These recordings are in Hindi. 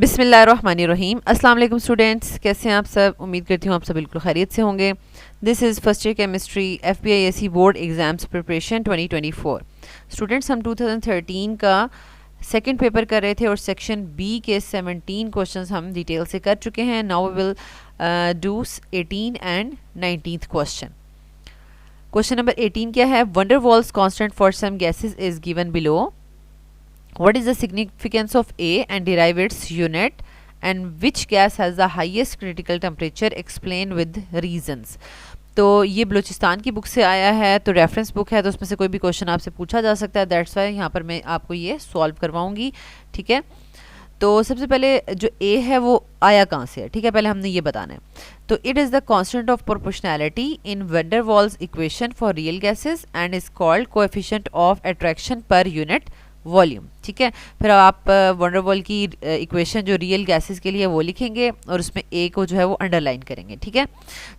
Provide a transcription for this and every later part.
बिस्मिल्लाहिर्रहमानिर्रहीम। अस्सलाम वालेकुम स्टूडेंट्स, कैसे हैं आप सब। उम्मीद करती हूँ आप सब बिल्कुल खैरियत से होंगे। This is first year chemistry FBISC board exams preparation 2024। Students, हम 2013 का सेकंड पेपर कर रहे थे और सेक्शन बी के 17 क्वेश्चंस हम डिटेल से कर चुके हैं। Now we will do 18 and 19th question. Question number 18 क्या है? Van der Waals constant for some gases is given below. What is the significance of A and derive its unit, and which gas has the highest critical temperature? Explain with reasons. तो ये बलूचिस्तान की बुक से आया है, तो रेफरेंस बुक है, तो उसमें से कोई भी क्वेश्चन आपसे पूछा जा सकता है। दैट्स वाई यहाँ पर मैं आपको ये सॉल्व करवाऊंगी। ठीक है, तो सबसे पहले जो ए है वो आया कहाँ से है, ठीक है, पहले हमने ये बताना है। तो it is the constant of proportionality in van der Waals equation for real gases and is called coefficient of attraction per unit volume. ठीक है, फिर आप वैन डर वाल की इक्वेशन जो रियल गैसेस के लिए वो लिखेंगे और उसमें ए को जो है वो अंडरलाइन करेंगे। ठीक है,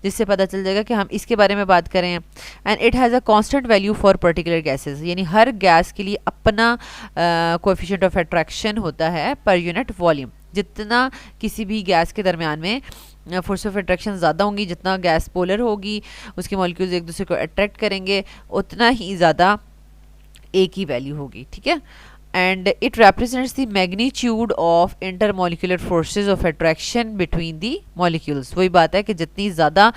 जिससे पता चल जाएगा कि हम इसके बारे में बात करें। And it has a constant value for particular gases, यानी हर गैस के लिए अपना कोएफिशिएंट ऑफ अट्रैक्शन होता है पर यूनिट वॉल्यूम। जितना किसी भी गैस के दरमियान में फोर्स ऑफ अट्रैक्शन ज़्यादा होंगी, जितना गैस पोलर होगी, उसके मॉलिक्यूल्स एक दूसरे को अट्रैक्ट करेंगे, उतना ही ज़्यादा ए की वैल्यू होगी। ठीक है, and it represents the magnitude of intermolecular forces of attraction between the molecules. वही बात है कि जितनी ज़्यादा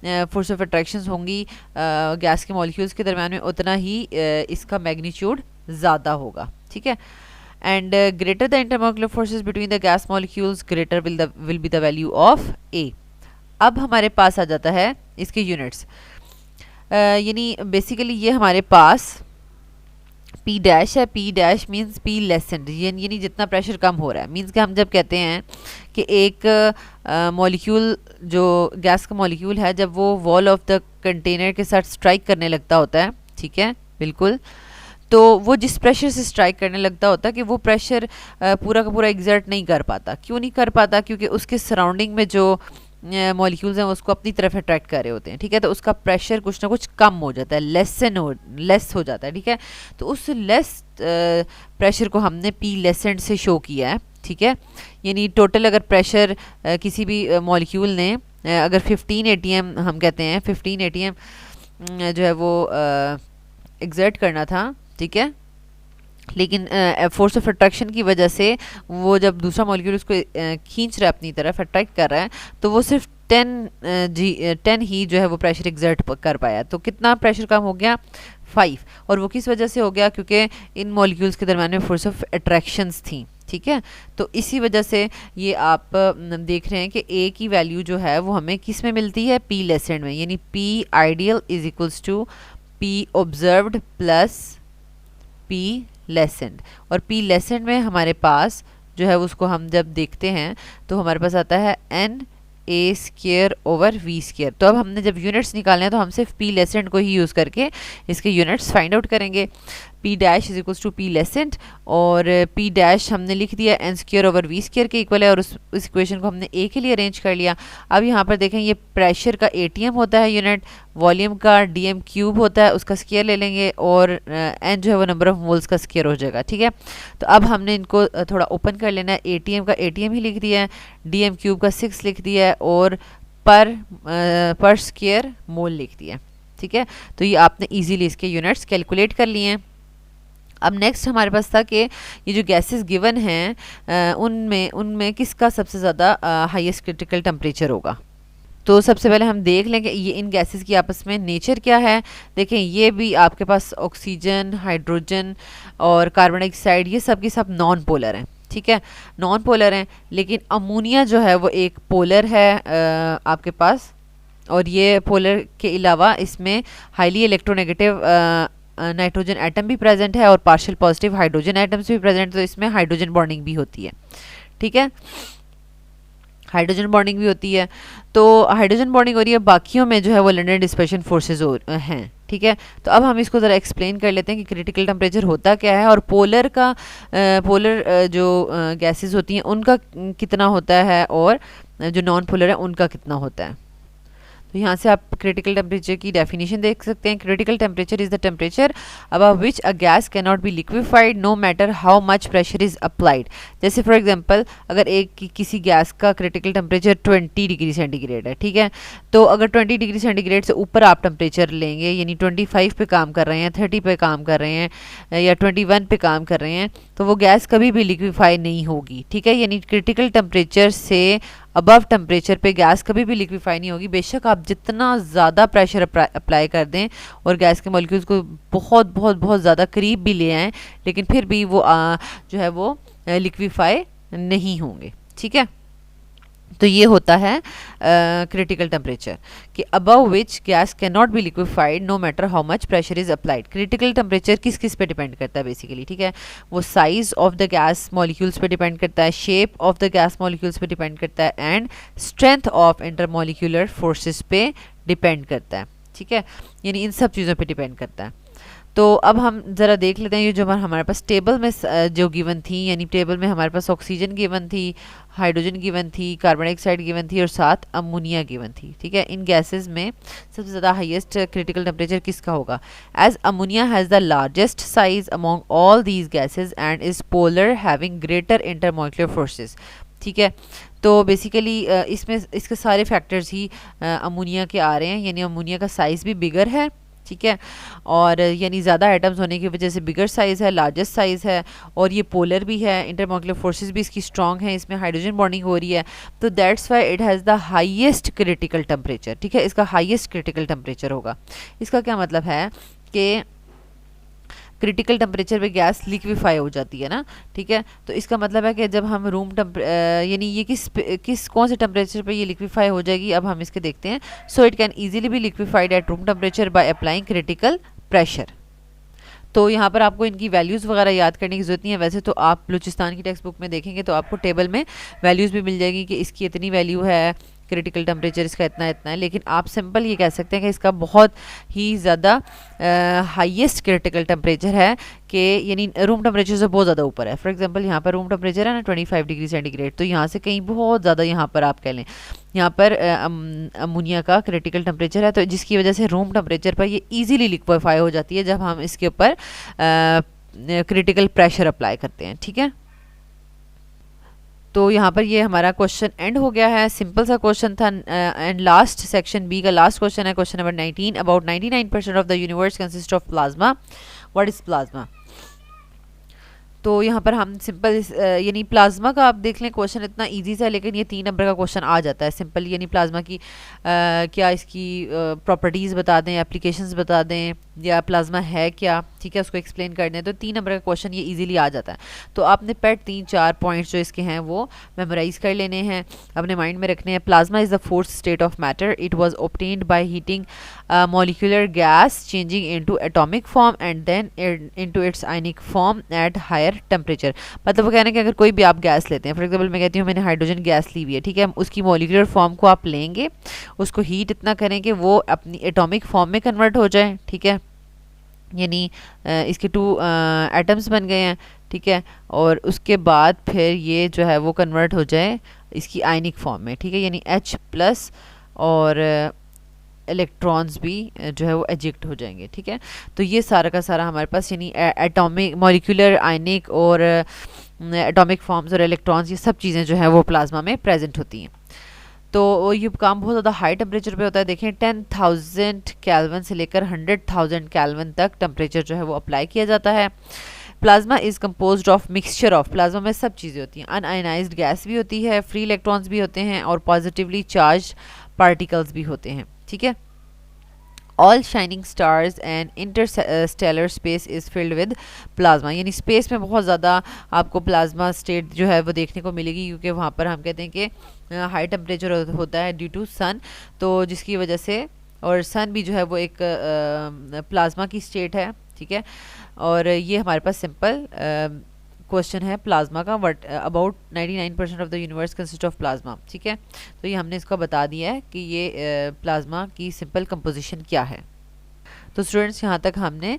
फोर्स ऑफ अट्रैक्शन होंगी गैस के मॉलिक्यूल्स के दरमियान में, उतना ही इसका मैग्नीट्यूड ज़्यादा होगा। ठीक है, and greater the intermolecular forces between the gas molecules, greater will be the value of a. अब हमारे पास आ जाता है इसके यूनिट्स, यानी बेसिकली ये हमारे पास पी डैश है। पी डैश मीन्स पी लेसेंड, यानी जितना प्रेशर कम हो रहा है। मीन्स कि हम जब कहते हैं कि एक मॉलिक्यूल जो गैस का मॉलिक्यूल है, जब वो वॉल ऑफ द कंटेनर के साथ स्ट्राइक करने लगता होता है, ठीक है, बिल्कुल, तो वो जिस प्रेशर से स्ट्राइक करने लगता होता है कि वो प्रेशर पूरा का पूरा एग्जर्ट नहीं कर पाता। क्यों नहीं कर पाता? क्योंकि उसके सराउंडिंग में जो मॉलिक्यूल्स हैं उसको अपनी तरफ अट्रैक्ट कर रहे होते हैं। ठीक है, तो उसका प्रेशर कुछ ना कुछ कम हो जाता है, लेस हो जाता है। ठीक है, तो उस लेस प्रेशर को हमने पी लेसेंट से शो किया है। ठीक है, यानी टोटल अगर प्रेशर किसी भी मॉलिक्यूल ने अगर 15 atm हम कहते हैं 15 atm जो है वो एग्जर्ट करना था, ठीक है, लेकिन फोर्स ऑफ अट्रैक्शन की वजह से वो जब दूसरा मॉलिक्यूल उसको खींच रहा है अपनी तरफ, अट्रैक्ट कर रहा है, तो वो सिर्फ 10 ही जो है वो प्रेशर एग्जर्ट कर पाया। तो कितना प्रेशर कम हो गया? 5। और वो किस वजह से हो गया? क्योंकि इन मॉलिक्यूल्स के दरम्यान में फोर्स ऑफ अट्रैक्शंस थी। ठीक है, तो इसी वजह से ये आप देख रहे हैं कि ए की वैल्यू जो है वो हमें किस में मिलती है? पी लेसेंट में, यानी P ideal is equals to P observed plus P lessened. और पी लेसेंट में हमारे पास जो है उसको हम जब देखते हैं तो हमारे पास आता है N A square over V square. तो अब हमने जब यूनिट्स निकालने हैं तो हम सिर्फ पी लेसेंट को ही यूज़ करके इसके यूनिट्स फाइंड आउट करेंगे। P dash is equals to P lessened, और पी डैश हमने लिख दिया N square over V square के इक्वल है, और उस इक्वेशन को हमने ए के लिए अरेंज कर लिया। अब यहाँ पर देखें, ये प्रेशर का एटीएम होता है यूनिट, वॉल्यूम का डीएम क्यूब होता है, उसका स्क्वेयर ले लेंगे, और एन जो है वो नंबर ऑफ मोल्स का स्क्वेयर हो जाएगा। ठीक है, तो अब हमने इनको थोड़ा ओपन कर लेना है। एटीएम का एटीएम ही लिख दिया है, डीएम क्यूब का 6 लिख दिया है, और पर स्क्वेयर मोल लिख दिया है। ठीक है, तो ये आपने इजीली इसके यूनिट्स कैलकुलेट कर लिए हैं। अब नेक्स्ट हमारे पास था कि ये जो गैसेस गिवन हैं उनमें किसका सबसे ज़्यादा हाईएस्ट क्रिटिकल टेम्परेचर होगा। तो सबसे पहले हम देख लें कि ये इन गैसेस की आपस में नेचर क्या है। देखें, ये भी आपके पास ऑक्सीजन, हाइड्रोजन और कार्बन डाइऑक्साइड, ये सब की सब नॉन पोलर हैं। ठीक है, नॉन पोलर हैं, लेकिन अमोनिया जो है वो एक पोलर है आपके पास, और ये पोलर के अलावा इसमें हाईली इलेक्ट्रोनेगेटिव नाइट्रोजन एटम भी प्रेजेंट है और पार्शियल पॉजिटिव हाइड्रोजन एटम्स भी प्रेजेंट, तो इसमें हाइड्रोजन बॉन्डिंग भी होती है। ठीक है, हाइड्रोजन बॉन्डिंग भी होती है, तो हाइड्रोजन बॉन्डिंग हो रही है, बाकियों में जो है वो लंडन डिस्पर्शन फोर्सेज हैं। ठीक है, तो अब हम इसको ज़रा एक्सप्लेन कर लेते हैं कि क्रिटिकल टेम्परेचर होता क्या है, और पोलर जो गैसेस होती हैं उनका कितना होता है, और जो नॉन पोलर है उनका कितना होता है। तो यहाँ से आप क्रिटिकल टेम्परेचर की डेफिनेशन देख सकते हैं। Critical temperature is the temperature above which a gas can not be liquefied no matter how much pressure is applied. जैसे फॉर एग्जांपल अगर किसी गैस का क्रिटिकल टेम्परेचर 20 डिग्री सेंटीग्रेड है, ठीक है, तो अगर 20 डिग्री सेंटीग्रेड से ऊपर आप टेम्परेचर लेंगे, यानी 25 पे काम कर रहे हैं, 30 पे काम कर रहे हैं या 21 पे काम कर रहे हैं, तो वो गैस कभी भी लिक्विफाई नहीं होगी, ठीक है। यानी क्रिटिकल टेम्परेचर से अबव टेम्परेचर पे गैस कभी भी लिक्विफाई नहीं होगी। बेशक आप जितना ज़्यादा प्रेशर अप्लाई कर दें और गैस के मॉलिक्यूल्स को बहुत बहुत बहुत ज़्यादा करीब भी ले आएँ, लेकिन फिर भी वो जो है वो लिक्विफाई नहीं होंगे, ठीक है। तो ये होता है क्रिटिकल टेम्परेचर कि above which gas can not be liquefied no matter how much pressure is applied. Critical temperature किस किस पे डिपेंड करता है बेसिकली, ठीक है, वो size of the gas molecules पे डिपेंड करता है, shape of the gas molecules पे डिपेंड करता है, and strength of intermolecular forces पे डिपेंड करता है, ठीक है। यानी इन सब चीज़ों पे डिपेंड करता है। तो अब हम ज़रा देख लेते हैं ये जो हमारे पास टेबल में जो गिवन थी, यानी टेबल में हमारे पास ऑक्सीजन गिवन थी, हाइड्रोजन गिवन थी, कार्बन डाइऑक्साइड गिवन थी और साथ अमोनिया गिवन थी, ठीक है। इन गैसेस में सबसे ज़्यादा हाईएस्ट क्रिटिकल टेम्परेचर किसका होगा? As ammonia has the largest size among all these gases and is polar having greater intermolecular forces, ठीक है। तो बेसिकली इसमें इसके सारे फैक्टर्स ही अमोनिया के आ रहे हैं, यानी अमोनिया का साइज़ भी बिगर है, ठीक है, और यानी ज़्यादा एटम्स होने की वजह से बिगर साइज़ है, लार्जेस्ट साइज़ है, और ये पोलर भी है, इंटरमॉलिक्यूलर फोर्सेस भी इसकी स्ट्रॉन्ग है, इसमें हाइड्रोजन बॉन्डिंग हो रही है, तो that's why it has the highest critical temperature, ठीक है। इसका हाईएस्ट क्रिटिकल टेम्परेचर होगा। इसका क्या मतलब है कि क्रिटिकल टेम्परेचर पे गैस लिक्विफाई हो जाती है ना, ठीक है। तो इसका मतलब है कि जब हम यानी ये किस कौन से टेम्परेचर पे ये लिक्विफाई हो जाएगी, अब हम इसके देखते हैं। So it can easily B liquefied at room temperature by applying critical pressure. तो यहाँ पर आपको इनकी वैल्यूज़ वगैरह याद करने की ज़रूरत नहीं है। वैसे तो आप बलूचिस्तान की टेक्स्ट बुक में देखेंगे तो आपको टेबल में वैल्यूज़ भी मिल जाएगी कि इसकी इतनी वैल्यू है, क्रिटिकल टेम्परेचर इसका इतना इतना है, लेकिन आप सिंपल ये कह सकते हैं कि इसका बहुत ही ज़्यादा हाईएस्ट क्रिटिकल टेम्परेचर है, कि यानी रूम टेम्परेचर से बहुत ज़्यादा ऊपर है। फॉर एग्जांपल यहाँ पर रूम टेम्परेचर है ना 25 डिग्री सेंटीग्रेड, तो यहाँ से कहीं बहुत ज़्यादा, यहाँ पर आप कह लें यहाँ पर अमोनिया का क्रिटिकल टेम्परेचर है, तो जिसकी वजह से रूम टेम्परेचर पर ये ईजीली लिक्विफाई हो जाती है जब हम इसके ऊपर क्रिटिकल प्रेशर अप्लाई करते हैं, ठीक है। तो यहाँ पर ये हमारा क्वेश्चन एंड हो गया है, सिंपल सा क्वेश्चन था। एंड लास्ट सेक्शन बी का लास्ट क्वेश्चन है, question number 19। About 99% of the universe consist of plasma, what is plasma. तो यहाँ पर हम सिंपल यानी प्लाज्मा का आप देख लें, क्वेश्चन इतना इजी सा, लेकिन ये 3 नंबर का क्वेश्चन आ जाता है सिंपल। यानी प्लाज्मा की क्या इसकी प्रॉपर्टीज़ बता दें, एप्लीकेशंस बता दें, या प्लाज्मा है क्या, ठीक है, उसको एक्सप्लेन कर दें, तो 3 नंबर का क्वेश्चन ये इजीली आ जाता है। तो आपने पेट 3-4 पॉइंट्स जो इसके हैं वो मेमोराइज कर लेने हैं, अपने माइंड में रखने हैं। Plasma is the fourth state of matter, it was obtained by heating molecular gas changing into atomic form and then into its ionic form at higher temperature. मतलब वो कहना है कि अगर कोई भी आप गैस लेते हैं, फॉर एग्जाम्पल मैं कहती हूँ मैंने हाइड्रोजन गैस ली हुई है, ठीक है, उसकी मॉलिक्यूलर फॉर्म को आप लेंगे, उसको हीट इतना करें कि वो अपनी एटॉमिक फॉर्म में कन्वर्ट हो जाए, ठीक है, यानी इसके 2 एटम्स बन गए हैं, ठीक है, और उसके बाद फिर ये जो है वो कन्वर्ट हो जाए इसकी आयनिक फॉर्म में, ठीक है, यानी H+ और इलेक्ट्रॉन्स भी जो है वो एजेक्ट हो जाएंगे, ठीक है। तो ये सारा का सारा हमारे पास यानी एटॉमिक मॉलिक्यूलर आयनिक और एटॉमिक फॉर्म्स और इलेक्ट्रॉन्स, ये सब चीज़ें जो है वो प्लाज्मा में प्रेजेंट होती हैं। तो ये काम बहुत ज़्यादा हाई टेम्परेचर पे होता है। देखें 10,000 केल्विन से लेकर 100,000 केल्विन तक टेम्परेचर जो है वो अप्लाई किया जाता है। Plasma is composed of mixture of, plasma में सब चीज़ें होती हैं, अनआयनाइज्ड गैस भी होती है, फ्री इलेक्ट्रॉन्स भी होते हैं और पॉजिटिवली चार्ज पार्टिकल्स भी होते हैं, ठीक है। All shining stars and Interstellar space is filled with plasma, यानी स्पेस में बहुत ज़्यादा आपको प्लाज्मा स्टेट जो है वो देखने को मिलेगी, क्योंकि वहाँ पर हम कहते हैं कि हाई टेम्परेचर होता है ड्यू टू सन, तो जिसकी वजह से, और सन भी जो है वो एक प्लाज्मा की स्टेट है, ठीक है। और ये हमारे पास सिंपल क्वेश्चन है प्लाज्मा का, what about 99% of the universe consist of plasma, ठीक है। तो ये हमने इसका बता दिया है कि ये प्लाज्मा की सिंपल कंपोजिशन क्या है। तो स्टूडेंट्स यहाँ तक हमने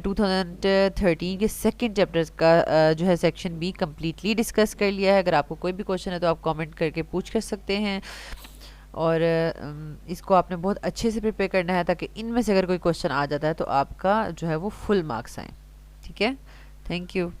2013 के सेकंड चैप्टर का जो है सेक्शन बी कम्प्लीटली डिस्कस कर लिया है। अगर आपको कोई भी क्वेश्चन है तो आप कमेंट करके पूछ कर सकते हैं। और इसको आपने बहुत अच्छे से प्रिपेयर करना है ताकि इनमें से अगर कोई क्वेश्चन आ जाता है तो आपका जो है वो फुल मार्क्स आए। ठीक है, थैंक यू।